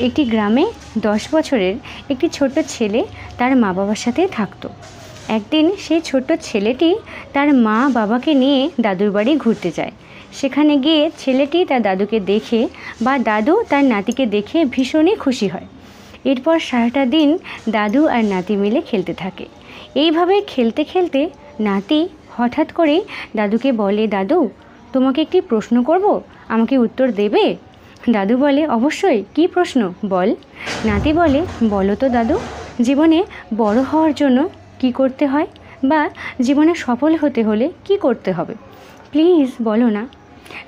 একটি গ্রামে 10 বছরের একটি ছোট্ট ছেলে তার মা বাবার সাথে থাকতো। একদিন সেই ছোট্ট ছেলেটি তার মা বাবাকে নিয়ে দাদুর বাড়ি ঘুরতে যায়। সেখানে গিয়ে ছেলেটি তার দাদুকে দেখে বা দাদু তার নাতিকে দেখে ভীষণই খুশি হয়। এরপর সারাটা দিন দাদু আর নাতি মিলে খেলতে থাকে। এইভাবে খেলতে খেলতে নাতি হঠাৎ করেই দাদুকে বলে, দাদু তোমাকে একটি প্রশ্ন করব, আমাকে উত্তর দেবে? দাদু বলে, অবশ্যই, কী প্রশ্ন বল। নাতি বলে, বলো তো দাদু, জীবনে বড় হওয়ার জন্য কি করতে হয়, বা জীবনে সফল হতে হলে কি করতে হবে, প্লিজ বলো না।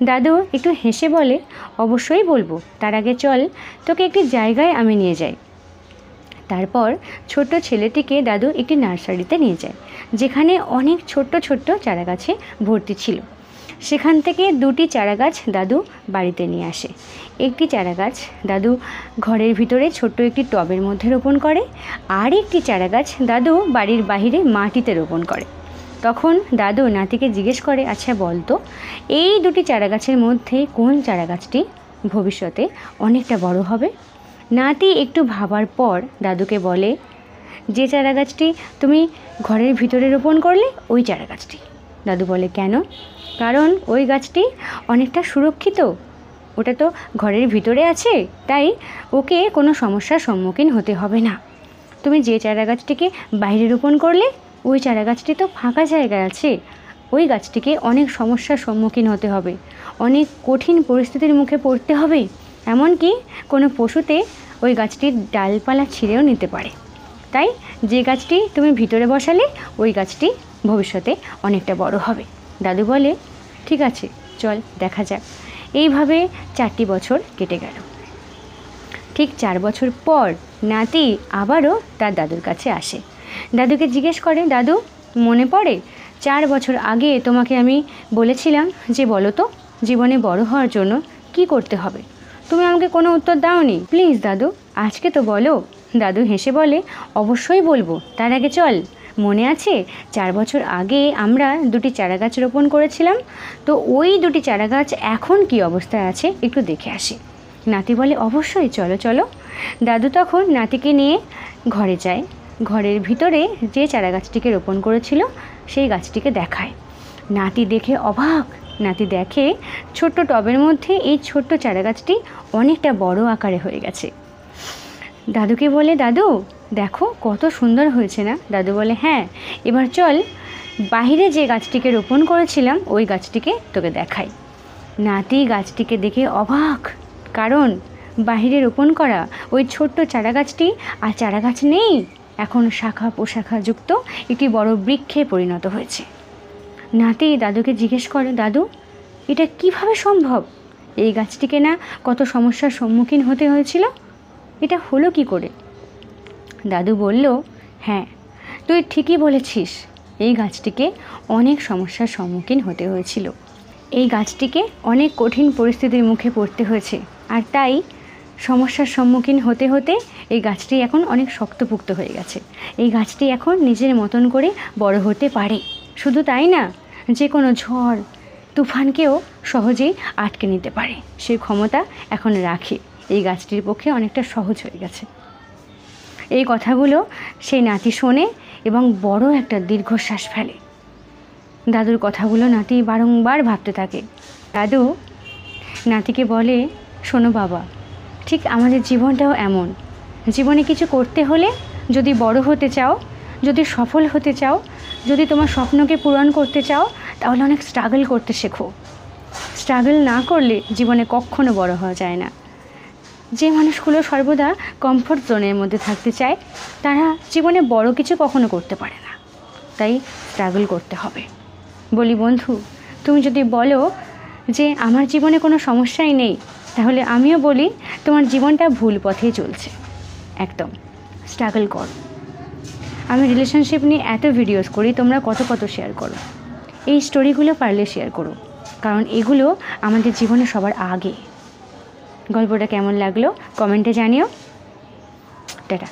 দাদু একটু হেসে বলে, অবশ্যই বলবো, তার আগে চল তোকে একটি জায়গায় আমি নিয়ে যাই। তারপর ছোট্ট ছেলেটিকে দাদু একটি নার্সারিতে নিয়ে যায়, যেখানে অনেক ছোট্ট ছোট্ট চারাগাছে ভর্তি ছিল। সেখান থেকে 2টি চারাগাছ দাদু বাড়িতে নিয়ে আসে। একটি চারাগাছ দাদু ঘরের ভিতরে ছোট্ট একটি টবের মধ্যে রোপণ করে, আর একটি চারাগাছ দাদু বাড়ির বাইরে মাটিতে রোপণ করে। তখন দাদু নাতিকে জিজ্ঞেস করে, আচ্ছা বলতো, এই 2টি চারাগাছের মধ্যে কোন চারাগাছটি ভবিষ্যতে অনেকটা বড় হবে? নাতি একটু ভাবার পর দাদুকে বলে, যে চারাগাছটি তুমি ঘরের ভিতরে রোপণ করলে ওই চারাগাছটি। দাদু বলে, কেন? কারণ ওই গাছটি অনেকটা সুরক্ষিত, ওটা তো ঘরের ভিতরে আছে, তাই ওকে কোনো সমস্যার সম্মুখীন হতে হবে না। তুমি যে চারাগাছটিকে বাইরে রোপণ করলে ওই চারাগাছটি তো ফাঁকা জায়গায় আছে, ওই গাছটিকে অনেক সমস্যার সম্মুখীন হতে হবে, অনেক কঠিন পরিস্থিতির মুখে পড়তে হবে, এমনকি কোনো পশুতে ওই গাছটির ডালপালা ছিঁড়েও নিতে পারে। তাই যে গাছটি তুমি ভিতরে বসালে ওই গাছটি ভবিষ্যতে অনেকটা বড় হবে। দাদু বলে, ঠিক আছে, চল দেখা যাক। এইভাবে 4টি বছর কেটে গেল। ঠিক 4 বছর পর নাতি আবারও তার দাদুর কাছে আসে। দাদুকে জিজ্ঞেস করে, দাদু মনে পড়ে 4 বছর আগে তোমাকে আমি বলেছিলাম যে বলো তো জীবনে বড় হওয়ার জন্য কি করতে হবে? তুমি আমাকে কোনো উত্তর দাওনি, প্লিজ দাদু আজকে তো বলো। দাদু হেসে বলে, অবশ্যই বলবো, তার আগে চল, মনে আছে 4 বছর আগে আমরা 2টি চারাগাছ রোপণ করেছিলাম, তো ওই 2টি চারাগাছ এখন কি অবস্থায় আছে একটু দেখে আসি। নাতি বলে, অবশ্যই, চলো চলো। দাদু তখন নাতিকে নিয়ে ঘরে যায়। ঘরের ভিতরে যে চারাগাছটিকে রোপণ করেছিল সেই গাছটিকে দেখায়। নাতি দেখে অবাক। নাতি দেখে ছোট্ট টবের মধ্যে এই ছোট্ট চারাগাছটি অনেকটা বড় আকারে হয়ে গেছে। দাদুকে বলে, দাদু দেখো কত সুন্দর হয়েছে না? দাদু বলে, হ্যাঁ, এবার চল বাইরে যে গাছটিকে রোপণ করেছিলাম ওই গাছটিকে তোকে দেখাই। নাতি গাছটিকে দেখে অবাক, কারণ বাইরে রোপণ করা ওই ছোট্ট চারাগাছটি আর চারাগাছ নেই, এখন শাখা প্রশাখা যুক্ত একটি বড় বৃক্ষে পরিণত হয়েছে। নাতি দাদুকে জিজ্ঞেস করে, দাদু এটা কিভাবে সম্ভব? এই গাছটিকে না কত সমস্যার সম্মুখীন হতে হয়েছিল, এটা হলো কি করে? দাদু বলল, হ্যাঁ তুই ঠিকই বলেছিস, এই গাছটিকে অনেক সমস্যার সম্মুখীন হতে হয়েছিল, এই গাছটিকে অনেক কঠিন পরিস্থিতির মুখে পড়তে হয়েছে, আর তাই সমস্যার সম্মুখীন হতে হতে এই গাছটি এখন অনেক শক্তপোক্ত হয়ে গেছে। এই গাছটি এখন নিজের মতন করে বড় হতে পারে। শুধু তাই না, যে কোনো ঝড় তুফানকেও সহজেই আটকে নিতে পারে, সেই ক্ষমতা এখন রাখে। এই গাছটির পক্ষে অনেকটা সহজ হয়ে গেছে। এই কথাগুলো সেই নাতি শোনে এবং বড় একটা দীর্ঘশ্বাস ফেলে। দাদুর কথাগুলো নাতি বারংবার ভাবতে থাকে। দাদু নাতিকে বলে, শোনো বাবা, ঠিক আমাদের জীবনটাও এমন। জীবনে কিছু করতে হলে, যদি বড় হতে চাও, যদি সফল হতে চাও, যদি তোমার স্বপ্নকে পূরণ করতে চাও, তাহলে অনেক স্ট্রাগল করতে শেখো। স্ট্রাগল না করলে জীবনে কখনো বড় হওয়া যায় না। যে মানুষগুলো সর্বদা কমফোর্ট জোনের মধ্যে থাকতে চায়, তারা জীবনে বড় কিছু কখনো করতে পারে না। তাই স্ট্রাগল করতে হবে। বলি বন্ধু, তুমি যদি বলো যে আমার জীবনে কোনো সমস্যাই নেই, তাহলে আমিও বলি তোমার জীবনটা ভুল পথেই চলছে। একদম স্ট্রাগল করো। আমি রিলেশনশিপ নিয়ে এত ভিডিওস করি, তোমরা কত কত শেয়ার করো। এই স্টোরিগুলো পারলে শেয়ার করো, কারণ এগুলো আমাদের জীবনে সবার আগে। গল্পটা কেমন লাগলো কমেন্টে জানিও। টাটা।